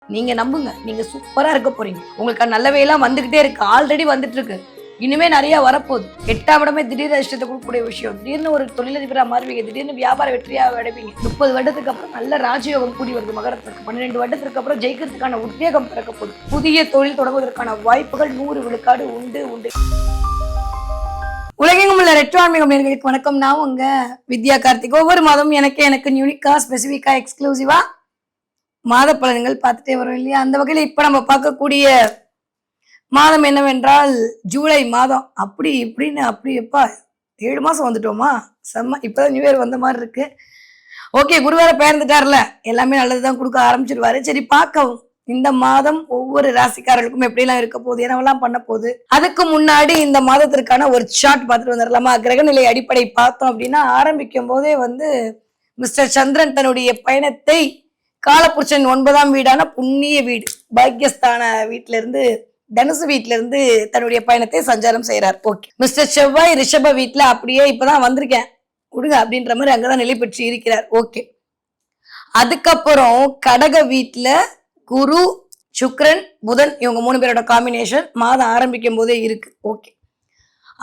நீங்க நம்புங்க. நீங்க சூப்பரா இருக்க போறீங்க. உங்களுக்கு நல்லவையெல்லாம் வந்துகிட்டே இருக்கு. ஆல்ரெடி வந்துட்டு இருக்கு. இனிமே நிறைய வரப்போகுது. 8ஆம் இடமே திடீர் அதிர்ஷ்டத்தை கொடுக்கக்கூடிய விஷயம். திடீர்னு ஒரு தொழிலதிபரா மாறுவீங்க. திடீர்னு வியாபார வெற்றியா அடைவீங்க. 30 வருடத்துக்கு அப்புறம் நல்ல ராஜயோகம் கூடி வருது மகரத்திற்கு. 12 வருடத்திற்கு அப்புறம் ஜெயிக்கிறதுக்கான உத்வேகம் பிறக்க போகுது. புதிய தொழில் தொடங்குவதற்கான வாய்ப்புகள் 100 விழுக்காடு உண்டு உண்டு. உலகெங்கும் உள்ள ரெட்ரோ ஆன்மீகம் நேயர்களுக்கு வணக்கம். நான் உங்க வித்யா கார்த்திக். ஒவ்வொரு மாதமும் எனக்கு யூனிக்கா ஸ்பெசிஃபிக்கா எக்ஸ்க்ளூசிவா மாத பலன்கள் பார்த்துட்டே வரும் இல்லையா? அந்த வகையில் இப்ப நம்ம பார்க்கக்கூடிய மாதம் என்னவென்றால் ஜூலை மாதம். அப்படி இப்படின்னு அப்படி எப்பா 7 மாசம் வந்துட்டோமா? செம்ம. இப்பதான் நியூ இயர் வந்த மாதிரி இருக்கு. ஓகே, குரு வேற பெயர்ந்துட்டார்ல, எல்லாமே நல்லதுதான் கொடுக்க ஆரம்பிச்சிருவாரு. சரி, பார்க்கவும் இந்த மாதம் ஒவ்வொரு ராசிக்காரர்களுக்கும் எப்படிலாம் இருக்க போகுது, என்னவெல்லாம் பண்ண போகுது. அதுக்கு முன்னாடி இந்த மாதத்திற்கான ஒரு சார்ட் பார்த்துட்டு வந்துடலாமா? கிரகநிலை அடிப்படை பார்த்தோம் அப்படின்னா ஆரம்பிக்கும் போதே மிஸ்டர் சந்திரன் தன்னுடைய பயணத்தை காலபுருஷன் 9ஆம் வீடான புண்ணிய வீடு பாக்கியஸ்தான வீட்டில இருந்து தனுசு வீட்டுல இருந்து தன்னுடைய பயணத்தை சஞ்சாரம் செய்யறார். ஓகே, மிஸ்டர் செவ்வாய் ரிஷப வீட்டுல அப்படியே இப்பதான் வந்திருக்கேன் கொடுங்க அப்படின்ற மாதிரி அங்கதான் நிலை பெற்று இருக்கிறார். ஓகே, அதுக்கப்புறம் கடக வீட்டுல குரு சுக்ரன் புதன் இவங்க 3 பேரோட காம்பினேஷன் மாதம் ஆரம்பிக்கும் போதே இருக்கு. ஓகே,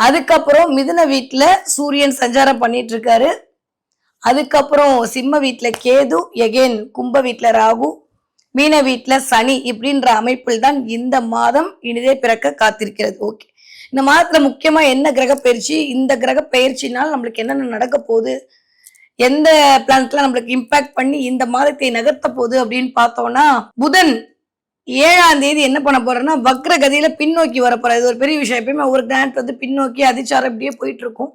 அதுக்கப்புறம் மிதுன வீட்டுல சூரியன் சஞ்சாரம் பண்ணிட்டு இருக்காரு. அதுக்கப்புறம் சிம்ம வீட்டுல கேது, எகெயின் கும்ப வீட்டுல ராகு, மீன வீட்டுல சனி இப்படின்ற அமைப்பில் தான் இந்த மாதம் இனிதே பிறக்க காத்திருக்கிறது. ஓகே, இந்த மாதத்துல முக்கியமா என்ன கிரக பயிற்சி, இந்த கிரக பயிற்சினால் நம்மளுக்கு என்னென்ன நடக்க போகுது, எந்த பிளானட்லாம் நம்மளுக்கு இம்பாக்ட் பண்ணி இந்த மாதத்தை நகர்த்த போகுது அப்படின்னு பார்த்தோம்னா, புதன் 7ஆம் தேதி என்ன பண்ண போறேன்னா வக்ர கதியில பின்னோக்கி வரப்போறாரு. இது ஒரு பெரிய விஷயம். எப்பயுமே ஒரு பிளானட் பின்னோக்கி அதிச்சாரம் இப்படியே போயிட்டு இருக்கும்.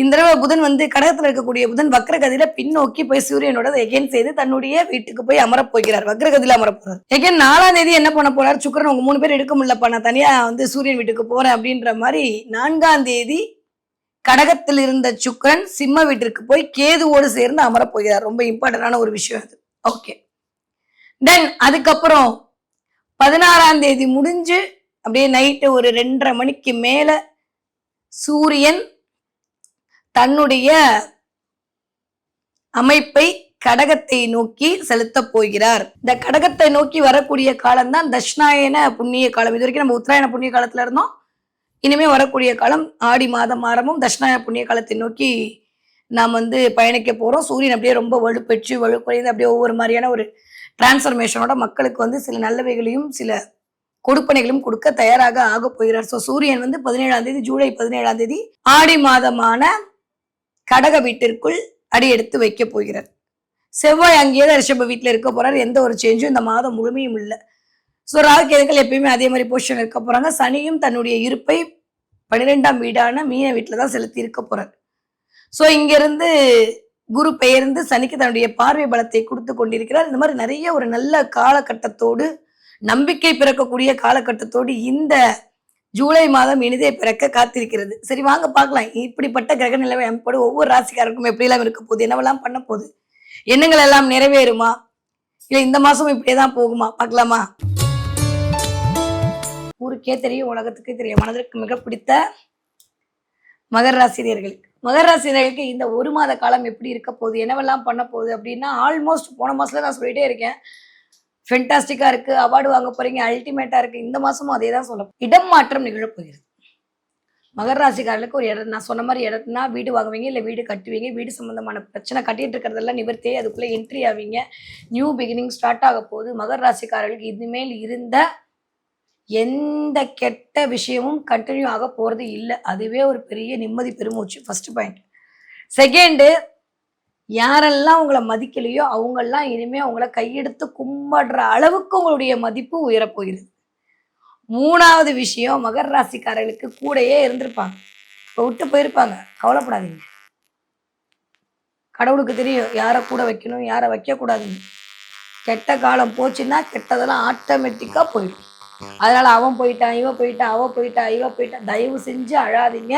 இந்த தடவை புதன் கடகத்துல இருக்கக்கூடிய புதன் வக்ரகதியில பின்னோக்கி போய் சூரியனோட எகெயின் செய்து தன்னுடைய வீட்டுக்கு போய் அமரப்போகிறார். வக்ரகதியில அமரப்போறார். எகெயின் 4ஆம் தேதி என்ன பண்ண போறார், சுக்கிரன் உங்க 3 பேர் எடுக்க முடியலப்பா, நான் தனியா சூரியன் வீட்டுக்கு போறேன் அப்படின்ற மாதிரி 4ஆம் தேதி கடகத்தில் இருந்த சுக்கிரன் சிம்ம வீட்டிற்கு போய் கேதுவோடு சேர்ந்து அமரப்போகிறார். ரொம்ப இம்பார்ட்டன்டான ஒரு விஷயம் அது. ஓகே, தென் அதுக்கப்புறம் 16ஆம் தேதி முடிஞ்சு அப்படியே நைட்டு ஒரு 2:30 மணிக்கு மேல சூரியன் தன்னுடைய அமைப்பை கடகத்தை நோக்கி செலுத்த போகிறார். இந்த கடகத்தை நோக்கி வரக்கூடிய காலம் தான் தட்சிணாயன புண்ணிய காலம். இது வரைக்கும் நம்ம உத்தராயண புண்ணிய காலத்துல இருந்தோம். இனிமே வரக்கூடிய காலம் ஆடி மாதம் ஆரம்பம் தட்சிணாயன புண்ணிய காலத்தை நோக்கி நாம் பயணிக்க போறோம். சூரியன் அப்படியே ரொம்ப வலுப்பெற்று வலுக்குறைந்து அப்படியே ஒவ்வொரு மாதிரியான ஒரு டிரான்ஸ்ஃபர்மேஷனோட மக்களுக்கு சில நல்லவைகளையும் சில கொடுப்பனைகளும் கொடுக்க தயாராக ஆக போகிறார். ஸோ சூரியன் 17ஆம் தேதி ஜூலை 17ஆம் தேதி ஆடி மாதமான கடக வீட்டிற்குள் அடி எடுத்து வைக்க போகிறார். செவ்வாய் அங்கேயே ரிஷப வீட்டுல இருக்க போறாரு. எந்த ஒரு சேஞ்சும் இந்த மாதம் முழுமையும் இல்லை. ஸோ ராகுகேதுக்கள் எப்பயுமே அதே மாதிரி பொசிஷன் இருக்க போறாங்க. சனியும் தன்னுடைய இருப்பை 12ஆம் வீடான மீன வீட்டுல தான் செலுத்தி இருக்க போறார். ஸோ இங்கிருந்து குரு பெயர்ந்து சனிக்கு தன்னுடைய பார்வை பலத்தை கொடுத்து கொண்டிருக்கிறார். இந்த மாதிரி நிறைய ஒரு நல்ல காலகட்டத்தோடு நம்பிக்கை பிறக்கக்கூடிய காலகட்டத்தோடு இந்த ஜூலை மாதம் இனிதே பிறக்க காத்திருக்கிறது. சரி, வாங்க பார்க்கலாம் இப்படிப்பட்ட கிரக நிலைமை அமைப்போடு ஒவ்வொரு ராசிக்காரருக்கும் எப்படியெல்லாம் இருக்க போகுது, என்னவெல்லாம் பண்ண போகுது, எண்ணங்கள் எல்லாம் நிறைவேறுமா, இல்ல இந்த மாசம் இப்படியேதான் போகுமா பார்க்கலாமா? ஊருக்கே தெரியும், உலகத்துக்கே தெரியும், மனதிற்கு மிக பிடித்த மகர ராசினியர்களுக்கு இந்த 1 மாத காலம் எப்படி இருக்க போகுது, என்னவெல்லாம் பண்ண போகுது அப்படின்னா ஆல்மோஸ்ட் போன மாசத்துல நான் சொல்லிட்டே இருக்கேன், ஃபென்டாஸ்டிக்கா இருக்கு, அவார்டு வாங்க போறீங்க, அல்டிமேட்டா இருக்கு. இந்த மாசமும் அதே தான் சொல்ல. இடம் மாற்றம் நிகழப்போகிறது. மகர ராசிக்காரர்களுக்கு ஒரு இடம், நான் சொன்ன மாதிரி இடத்துனா வீடு வாங்குவீங்க, இல்லை வீடு கட்டுவீங்க, வீடு சம்பந்தமான பிரச்சனை கட்டிட்டு இருக்கிறதெல்லாம் நிவர்த்தி, அதுக்குள்ள என்ட்ரி ஆவீங்க, நியூ பிகினிங் ஸ்டார்ட் ஆக போகுது. மகர ராசிக்காரர்களுக்கு இனிமேல் இருந்த எந்த கெட்ட விஷயமும் கண்டினியூ ஆக போறது இல்லை. அதுவே ஒரு பெரிய நிம்மதி பெருமூச்சு. First point. செகண்டு, யாரெல்லாம் உங்களை மதிக்கலையோ அவங்கெல்லாம் இனிமே அவங்கள கையெடுத்து கும்பிடுற அளவுக்கு உங்களுடைய மதிப்பு உயரப்போகிறது. 3வது விஷயம், மகர ராசிக்காரர்களுக்கு கூடயே இருந்திருப்பாங்க, இப்போ விட்டு போயிருப்பாங்க, கவலைப்படாதீங்க. கடவுளுக்கு தெரியும் யாரை கூட வைக்கணும் யாரை வைக்கக்கூடாதுன்னு. கெட்ட காலம் போச்சுன்னா கெட்டதெல்லாம் ஆட்டோமேட்டிக்கா போயிடும். அதனால அவன் போயிட்டான், இவ போயிட்டா, அவ போயிட்டா, இவ போயிட்டா, தயவு செஞ்சு அழாதீங்க.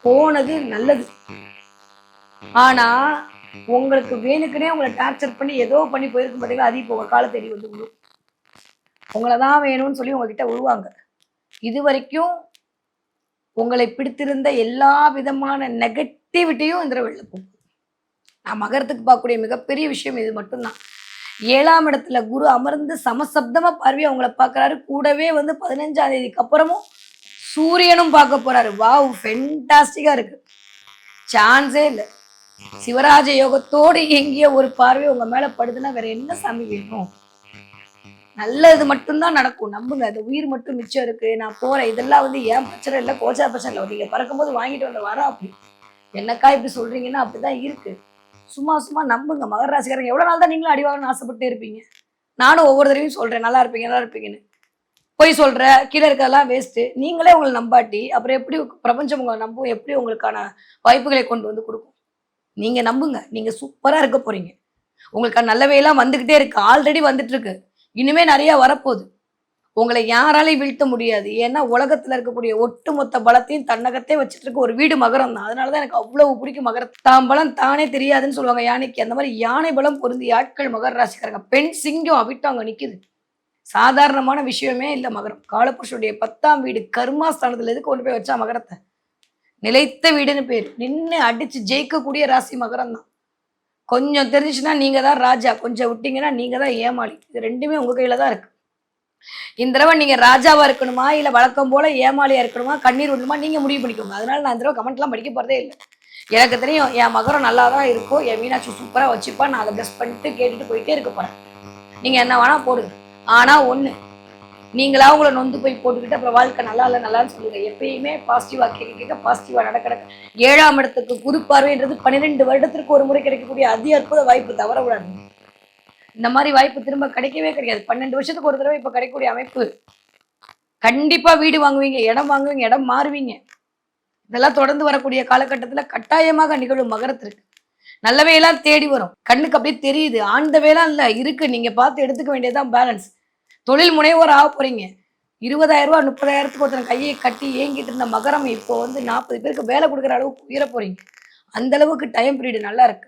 போனது நல்லது. ஆனா உங்களுக்கு வேணுக்குனே உங்களை டார்ச்சர் பண்ணி ஏதோ பண்ணி போயிருக்க மாட்டீங்க, அது இப்போ உங்க கால தேடி விழும். உங்களைதான் வேணும்னு சொல்லி உங்ககிட்ட விழுவாங்க. இது வரைக்கும் உங்களை பிடித்திருந்த எல்லா விதமான நெகட்டிவிட்டியும் இந்த வெளில போகும். நான் மகரத்துக்கு பார்க்கக்கூடிய மிகப்பெரிய விஷயம் இது மட்டும்தான். 7ஆம் இடத்துல குரு அமர்ந்து சமசப்தமா பார்வையா உங்களை பார்க்கறாரு. கூடவே வந்து 15ஆம் தேதிக்கு அப்புறமும் சூரியனும் பார்க்க போறாரு. வாவ், ஃபென்டாஸ்டிக்கா இருக்கு. சான்ஸே இல்ல. சிவராஜ யோகத்தோடு இயங்கிய ஒரு பார்வை உங்க மேல படுதுன்னா வேற என்ன சாமி வேணும்? நல்லது மட்டும்தான் நடக்கும். நம்புங்க. அந்த உயிர் மட்டும் மிச்சம் இருக்கு. நான் போறேன். இதெல்லாம் வந்து என் பிரச்சனை இல்ல, கோச்சா பிரச்சனை இல்ல. நீங்க பறக்கும்போது வாங்கிட்டு வந்த வரா அப்படி. என்னக்கா இப்படி சொல்றீங்கன்னா அப்படிதான் இருக்கு. சும்மா சும்மா நம்புங்க. மகர ராசிக்காரங்க எவ்வளவு நாள் தான் நீங்களும் அடி வாங்கணும்னு ஆசைப்பட்டே இருப்பீங்க? நானும் ஒவ்வொரு தடவையும் சொல்றேன், நல்லா இருப்பீங்க, நல்லா இருப்பீங்கன்னு. பொய் சொல்ற, கீழ இருக்கிறதெல்லாம் வேஸ்ட்டு. நீங்களே உங்கள நம்பாட்டி, அப்புறம் எப்படி பிரபஞ்சம் உங்கள நம்பும்? எப்படி உங்களுக்கான வாய்ப்புகளை கொண்டு வந்து குடுக்கும்? நீங்க நம்புங்க. நீங்க சூப்பரா இருக்க போறீங்க. உங்களுக்கான நல்லவையெல்லாம் வந்துகிட்டே இருக்கு. ஆல்ரெடி வந்துட்டு இருக்கு. இனிமே நெறைய வரப்போகுது. உங்களை யாராலையும் வீழ்த்த முடியாது. ஏன்னா, உலகத்துல இருக்கக்கூடிய ஒட்டுமொத்த பலத்தையும் தன்னகத்தே வச்சுட்டு இருக்க ஒரு வீடு மகரம் தான். அதனால தான் எனக்கு அவ்வளவு பிடிக்கும் மகரம். தான் பலம் தானே தெரியாதுன்னு சொல்லுவாங்க யானைக்கு. அந்த மாதிரி யானை பலம் பொருந்திய ஆட்கள் மகர ராசிக்காரங்க. பெண் சிங்கம் அவிட்டு அங்க நிக்குது. சாதாரணமான விஷயமே இல்ல மகரம். காலபுருஷனுடைய 10ஆம் வீடு கர்மாஸ்தானத்துல எதுக்கு கொண்டு போய் வச்சா மகரத்தை? நிலைத்த வீடுன்னு பேரு. நின்னு அடிச்சு ஜெயிக்கக்கூடிய ராசி மகரம் தான். கொஞ்சம் தெரிஞ்சுச்சுன்னா நீங்க தான் ராஜா, கொஞ்சம் விட்டீங்கன்னா நீங்க தான் ஏமாளி. இது ரெண்டுமே உங்க கையில தான் இருக்கு. இந்த தடவை நீங்க ராஜாவா இருக்கணுமா, இல்ல வழக்கம் போல ஏமாளியா இருக்கணுமா, கண்ணீர் விடணுமா, நீங்க முடிவு பண்ணிக்கோங்க. அதனால நான் இந்த தடவை கமெண்ட்லாம் படிக்க போறதே இல்லை. எனக்கு தெரியும் என் மகரம் நல்லா தான் இருக்கும், என் மீனாட்சி சூப்பரா வச்சுப்பா, நான் அதை பெஸ்ட் பண்ணிட்டு கேட்டுட்டு போயிட்டே இருக்க போறேன். நீங்க என்ன வேணா போடுங்க. ஆனா ஒண்ணு, நீங்களா உங்களை நொந்து போய் போட்டுக்கிட்டு அப்புறம் வாழ்க்கை நல்லா இல்லை நல்லான்னு சொல்லுங்க. எப்பயுமே பாசிட்டிவா கேட்க பாசிட்டிவா நடக்க. 7ஆம் இடத்துக்கு குரு பார்வைன்றது 12 வருடத்திற்கு ஒரு முறை கிடைக்கக்கூடிய அதி அற்புத வாய்ப்பு, தவற விடாது. இந்த மாதிரி வாய்ப்பு திரும்ப கிடைக்கவே கிடைக்காது. 12 வருஷத்துக்கு ஒரு தடவை இப்ப கிடைக்கக்கூடிய அமைப்பு. கண்டிப்பா வீடு வாங்குவீங்க, இடம் வாங்குவீங்க, இடம் மாறுவீங்க. இதெல்லாம் தொடர்ந்து வரக்கூடிய காலகட்டத்துல கட்டாயமாக நிகழும் மகரத்திற்கு. நல்லவையெல்லாம் தேடி வரும். கண்ணுக்கு அப்படியே தெரியுது. ஆழ்ந்தவையெல்லாம் இல்ல இருக்கு. நீங்க பார்த்து எடுத்துக்க வேண்டியதுதான் பேலன்ஸ். தொழில் முனைவோர் ஆக போறீங்க. 20,000 ரூபாய் 30,000த்துக்கு ஒருத்தன் கையை கட்டி ஏங்கிட்டு இருந்த மகரம் இப்போ வந்து 40 பேருக்கு வேலை கொடுக்குற அளவுக்கு உயர போறீங்க. அந்த அளவுக்கு டைம் பீரியட் நல்லா இருக்கு.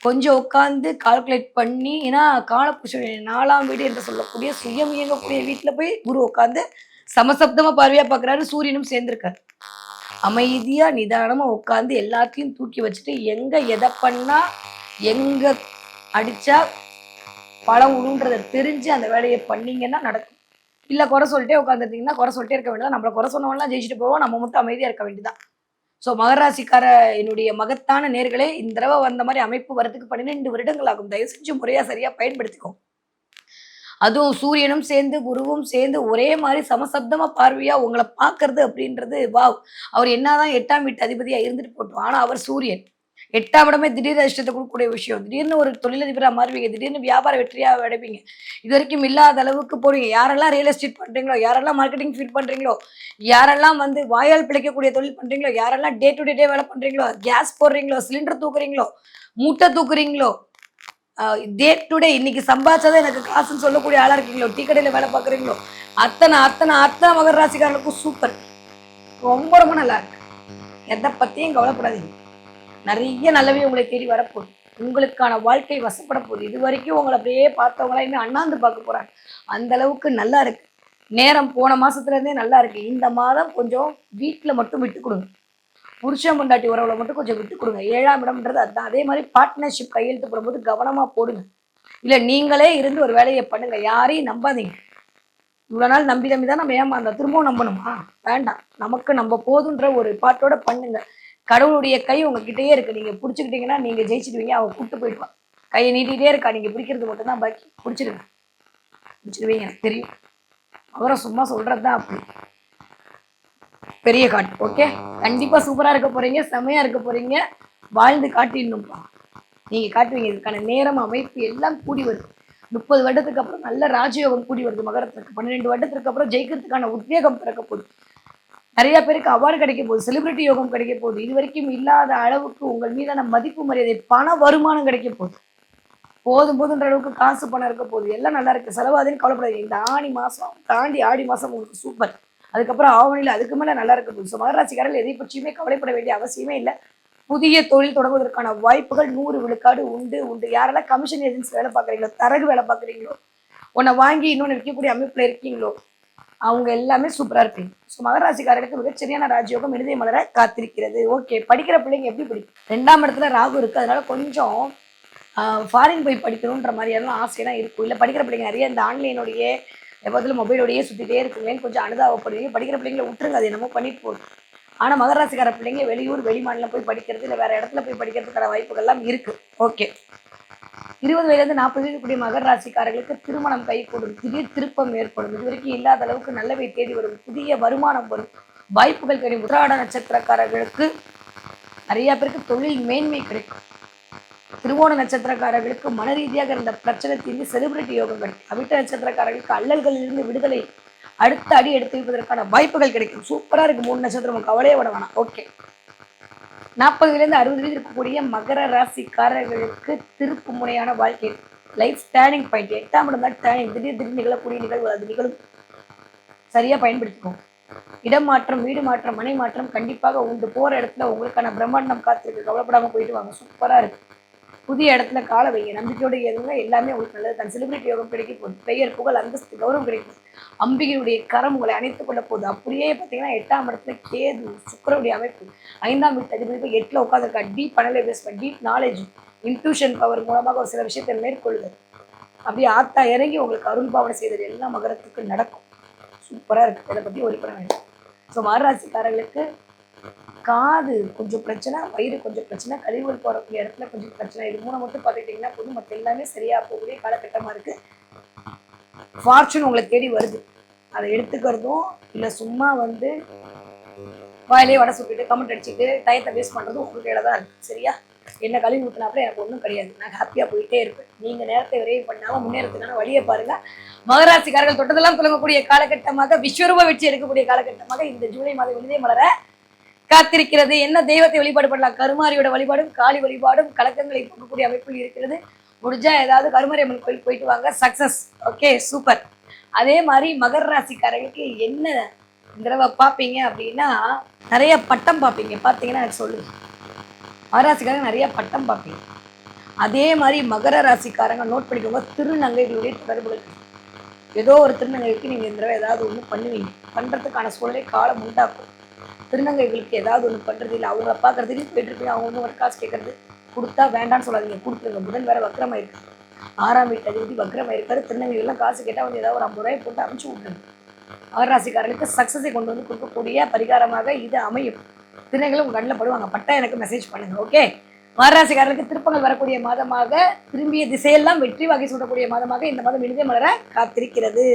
கொஞ்சம் உட்காந்து கால்குலேட் பண்ணி, ஏன்னா காலபுருஷனுடைய 4ஆம் வீடு என்று சொல்லக்கூடிய சுயம் இயங்கக்கூடிய வீட்டுல போய் குரு உட்காந்து சமசப்தமா பார்வையா பாக்குறாரு. சூரியனும் சேர்ந்திருக்காரு. அமைதியா நிதானமா உட்காந்து எல்லாத்தையும் தூக்கி வச்சுட்டு எங்க எதை பண்ணா எங்க அடிச்சா பழம் உருன்றதை தெரிஞ்சு அந்த வேலையை பண்ணீங்கன்னா நடக்கும். இல்ல குறை சொல்லிட்டே உட்காந்துருந்தீங்கன்னா குறை சொல்லிட்டே இருக்க வேண்டியதான். நம்மள குறை சொன்னவங்கலாம் ஜெயிச்சுட்டு போவோம், நம்ம மட்டும் அமைதியா இருக்க வேண்டியதான். ஸோ மகராசிக்கார என்னுடைய மகத்தான நேர்களே, இந்த தடவை வந்த மாதிரி அமைப்பு வரதுக்கு 12 வருடங்கள் ஆகும். தயவு செஞ்சு முறையா சரியா பயன்படுத்திக்கோ. அதுவும் சூரியனும் சேர்ந்து குருவும் சேர்ந்து ஒரே மாதிரி சமசப்தமா பார்வையா உங்களை பார்க்கறது அப்படின்றது வாவ். அவர் என்னதான் 8ஆம் வீட்டு அதிபதியா இருந்துட்டு போட்டோம், ஆனா அவர் சூரியன். 8ஆம் இடமே திடீர் அதிர்ஷ்டத்தை கொடுக்கக்கூடிய விஷயம். திடீர்னு ஒரு தொழிலதிபரா மாறுவீங்க, திடீர்னு வியாபார வெற்றியா அடைப்பீங்க. இது வரைக்கும் இல்லாத அளவுக்கு போடுவீங்க. யாரெல்லாம் ரியல் எஸ்டேட் பண்றீங்களோ, யாரெல்லாம் மார்க்கெட்டிங் ஃபீல்ட் பண்றீங்களோ, யாரெல்லாம் வந்து வாயால் பிழைக்கக்கூடிய தொழில் பண்றீங்களோ, யாரெல்லாம் டே டு டே வேலை பண்றீங்களோ, கேஸ் போடுறீங்களோ, சிலிண்டர் தூக்குறீங்களோ, மூட்டை தூக்குறீங்களோ, டே டு டே இன்னைக்கு சம்பாதிச்சாதான் எனக்கு காசுன்னு சொல்லக்கூடிய ஆளா இருக்கீங்களோ, டீ கடையில வேலை பார்க்குறீங்களோ, அத்தனை அத்தனை அத்தனை மகர ராசிக்காரர்களுக்கும் சூப்பர். ரொம்ப ரொம்ப நல்லா இருக்கு. எதை பத்தியும் கவலைப்படாதீங்க. நிறைய நல்லவே உங்களை தேடி வரப்போகுது. உங்களுக்கான வாழ்க்கை வசப்பட போகுது. இது வரைக்கும் உங்களை அப்படியே பார்த்தவங்களா இன்னும் அண்ணாந்து பார்க்க போறாங்க. அந்த அளவுக்கு நல்லா இருக்கு. நேரம் போன மாசத்துல இருந்தே நல்லா இருக்கு. இந்த மாதம் கொஞ்சம் வீட்டுல மட்டும் விட்டு கொடுங்க. புருஷன் பொண்டாட்டி உறவுல மட்டும் கொஞ்சம் விட்டு கொடுங்க. 7ஆம் இடம்ன்றது அதுதான். அதே மாதிரி பார்ட்னர்ஷிப் கையெழுத்து போடும்போது கவனமா போடுங்க. இல்ல நீங்களே இருந்து ஒரு வேலையை பண்ணுங்க. யாரையும் நம்பாதீங்க. இவ்வளவு நாள் நம்பி தான் நம்ம ஏமாந்தோம். திரும்பவும் நம்பணுமா? வேண்டாம். நமக்கு நம்ம போதுன்ற ஒரு பாட்டோட பண்ணுங்க. கடவுளுடைய கை உங்ககிட்டயே இருக்கு. நீங்க பிடிச்சிக்கிட்டீங்கன்னா நீங்க ஜெயிச்சிடுவீங்க. அவ கூப்பிட்டு போயிடுவான். கையை நீட்டிகிட்டே இருக்கா, நீங்க பிடிக்கிறது மட்டும்தான் பாக்கி. பிடிச்சிடுங்க, பிடிச்சிடுவீங்க. எனக்கு தெரியும். அவரை சும்மா சொல்றதுதான் அப்படி பெரிய காட்டு. ஓகே, கண்டிப்பா சூப்பரா இருக்க போறீங்க, செமையா இருக்க போறீங்க. வாழ்ந்து காட்டிடணும்ப்பா. நீங்க காட்டுவீங்க. இதுக்கான நேரம் அமைப்பு எல்லாம் கூடி வருது. 30 வருடத்துக்கு அப்புறம் நல்ல ராஜயோகம் கூடி வருது மகரத்துக்கு. 12 வருடத்துக்கு அப்புறம் ஜெயிக்கிறதுக்கான உத்வேகம் பிறக்க போகுது. நிறைய பேருக்கு அவார்டு கிடைக்க போகுது, செலிபிரிட்டி யோகம் கிடைக்க போகுது. இது வரைக்கும் இல்லாத அளவுக்கு உங்கள் மீதான மதிப்பு மரியாதை, பண வருமானம் கிடைக்க போகுது. போதும் போதுன்ற அளவுக்கு காசு பணம் இருக்க போகுது. எல்லாம் நல்லா இருக்கு. செலவாதுன்னு கவலைப்படாதீங்க. இந்த ஆணி மாசம் தாண்டி ஆடி மாசம் உங்களுக்கு சூப்பர். அதுக்கப்புறம் ஆவணியில் அதுக்கு மேல நல்லா இருக்க போகுது. ஸோ மகராசிக்காரர்கள் எதை பற்றியுமே கவலைப்பட வேண்டிய அவசியமே இல்லை. புதிய தொழில் தொடங்குவதற்கான வாய்ப்புகள் 100 விழுக்காடு உண்டு உண்டு. யாரெல்லாம் கமிஷன் ஏஜென்சி வேலை பார்க்குறீங்களோ, தரகு வேலை பார்க்குறீங்களோ, உன்னை வாங்கி இன்னொன்று விற்கக்கூடிய அமைப்புல இருக்கீங்களோ, அவங்க எல்லாமே சூப்பரா இருப்பீங்க. ஸோ மகராசிக்காரர்களுக்கு மிகச்சரியான ராஜயோகம் இறுதி மலர காத்திருக்கிறது. ஓகே, படிக்கிற பிள்ளைங்க எப்படி படிக்கும்? 2ஆம் இடத்துல ராகு இருக்கு. அதனால கொஞ்சம் ஃபாரின் போய் படிக்கணுன்ற மாதிரியெல்லாம் ஆசையெல்லாம் இருக்கும். இல்லை படிக்கிற பிள்ளைங்க நிறைய இந்த ஆன்லைனோடையே எப்போதும் மொபைலோடையே சுற்றிட்டே இருக்குங்களேன்னு கொஞ்சம் அனுதாபப்படுவீங்க. படிக்கிற பிள்ளைங்களை விட்டுருங்க, அது என்னமோ பண்ணிட்டு போகுது. ஆனால் மகர ராசிக்கார பிள்ளைங்க வெளியூர் வெளிமாநிலம் போய் படிக்கிறது இல்லை வேறு இடத்துல போய் படிக்கிறதுக்கான வாய்ப்புகள்லாம் இருக்குது. ஓகே, 20 வயதுலேருந்து 40 வயது கூடிய மகர ராசிக்காரர்களுக்கு திருமணம் கைகூடும், திடீர் திருப்பம் ஏற்படும், இது வரைக்கும் இல்லாத அளவுக்கு நல்லவை தேடி வரும், புதிய வருமானம் வரும், வாய்ப்புகள் கிடைக்கும். உத்திராட நட்சத்திரக்காரர்களுக்கு நிறைய பேருக்கு தொழில் மேன்மை கிடைக்கும். திருவோண நட்சத்திரக்காரர்களுக்கு மன ரீதியாக இருந்த பிரச்சனை தீர்ந்து செலிபிரிட்டி யோகம் கிடைக்கும். அவிட்ட நட்சத்திரக்காரர்களுக்கு அல்லல்களிலிருந்து விடுதலை, அடுத்த அடி எடுத்து வைப்பதற்கான வாய்ப்புகள் கிடைக்கும். சூப்பராக இருக்குது. 3 நட்சத்திரம் கவலையே விட வேணாம். ஓகே, 40 வயது 60 வயது இருக்கக்கூடிய மகர ராசிக்காரர்களுக்கு திருப்பு முனையான வாழ்க்கை, லைஃப் டேர்னிங் பாயிண்ட், 8ஆம் இடம் தான் டேர்னிங், திடீர் நிகழக்கூடிய நிகழ்வு, அது நிகழும், சரியா பயன்படுத்திக்கோங்க. இடம் மாற்றம், வீடு மாற்றம், மனை மாற்றம் கண்டிப்பாக உண்டு. போற இடத்துல உங்களுக்கான பிரம்மாண்டம் காத்திருக்கு, கவலைப்படாம போயிட்டு வாங்க. சூப்பரா இருக்கு. புதிய இடத்துல கால வைங்க, நம்பிக்கையோட எதுங்க, எல்லாமே உங்களுக்கு நல்லது தான். செலிபிரிட்டி யோகம் கிடைக்க போகுது, பெயர் புகழ் அந்தஸ்து கௌரவம் கிடைக்கும். அம்பிகையுடைய கரம் உங்களை அணைத்துக் கொள்ள போகுது. அப்படியே பார்த்தீங்கன்னா 8ஆம் இடத்துல கேது சுக்கிரனுடைய அமைப்பு, 5ஆம் வீட்டு அதிபதி 8ல் உட்காந்துருக்கா. Deep analysement, deep knowledge, intuition power மூலமாக ஒரு சில விஷயத்தை மேற்கொள்ளுது. அப்படியே ஆத்தா இறங்கி உங்களுக்கு அருள் பாவனை செய்தது எல்லாம் மகரத்துக்கு நடக்கும். சூப்பராக இருக்குது. இதை பற்றி ஒரு பண்ண வேண்டும். ஸோ மகராசிக்காரர்களுக்கு காது கொஞ்சம் பிரச்சனை, வயிறு கொஞ்சம் பிரச்சனை, கழிவுகள் போகக்கூடிய இடத்துல கொஞ்சம் பிரச்சனை, இது 3 மட்டும் பார்த்துக்கிட்டிங்கன்னா போதும், மற்ற எல்லாமே சரியாக போகக்கூடிய காலகட்டமாக இருக்குது. ஃபார்ச்சூன் உங்களை தேடி வருது, அதை எடுத்துக்கிறதும் இல்லை சும்மா வந்து வாயிலே வடை சுட்டுட்டு கமெண்ட் அடிச்சுட்டு டயத்தை வேஸ்ட் பண்ணுறதும் உங்களுக்கு கையில் தான் இருக்குது. சரியா? என்ன கழிவு ஊற்றினாப்புல எனக்கு ஒன்றும் கிடையாது, நான் ஹாப்பியாக போயிட்டே இருப்பேன். நீங்கள் நேரத்தை விரைவு பண்ணாமல் முன்னேறதுக்கான வழியை பாருங்கள். மகராசிக்காரர்கள் தொட்டதெல்லாம் தொடங்கக்கூடிய காலகட்டமாக, விஸ்வரூப வெற்றி எடுக்கக்கூடிய காலகட்டமாக இந்த ஜூலை மாதம் விழுதே மலர காத்திருக்கிறது. என்ன தெய்வத்தை வழிபாடு பண்ணலாம்? கருமாரியோட வழிபாடும் காளி வழிபாடும் கலக்கங்களை போக்கக்கூடிய அமைப்பில் இருக்கிறது. முடிஞ்சா ஏதாவது கருமாரி அம்மன் கோயில் போயிட்டு வாங்க, சக்சஸ். Okay, super. அதே மாதிரி மகர ராசிக்காரர்களுக்கு என்ன இந்த தடவை பார்ப்பீங்க அப்படின்னா, நிறைய பட்டம் பார்ப்பீங்க. பார்த்தீங்கன்னா எனக்கு சொல்லுங்க, மகர ராசிக்காரங்க நிறைய பட்டம் பார்ப்பீங்க. அதே மாதிரி மகர ராசிக்காரங்க நோட் பண்ணிக்கோங்க, திருநங்கைகளுடைய தொடர்புகள். ஏதோ ஒரு திருநங்கைக்கு நீங்கள் இந்த தடவை ஏதாவது ஒன்று பண்ணுவீங்க, பண்ணுறதுக்கான சூழலை காலம் உண்டாக்கும். திருநங்கைகளுக்கு ஏதாவது ஒன்று பண்ணுறது இல்லை, அவங்கள பார்க்குறதுக்கு போயிட்டு இருப்பீங்க, அவங்க ஒன்று ஒரு காசு கேட்கறது, கொடுத்தா வேண்டான்னு சொல்லாதீங்க, கொடுத்துருங்க. புதன் வேற வக்கரமாக இருக்குது, 6ஆம் வீட்டு அதிபதி வக்கரமாக இருக்காரு. திருநங்கைகள்லாம் காசு கேட்டால் வந்து ஏதாவது ஒரு 50 ரூபாய் போட்டு அனுப்பிச்சு விட்டுருங்க. மகராசிக்காரர்களுக்கு சக்ஸஸை கொண்டு வந்து கொடுக்கக்கூடிய பரிகாரமாக இது அமையும். திருநங்கைகள் உங்கள் கண்ணில் படுவாங்க, பட்டா எனக்கு மெசேஜ் பண்ணுங்க. ஓகே, மகராசிக்காரர்களுக்கு திருப்பங்கள் வரக்கூடிய மாதமாக, திரும்பிய திசையெல்லாம் வெற்றி வகை சூடக்கூடிய மாதமாக இந்த மாதம் விழுதே மலர காத்திருக்கிறது.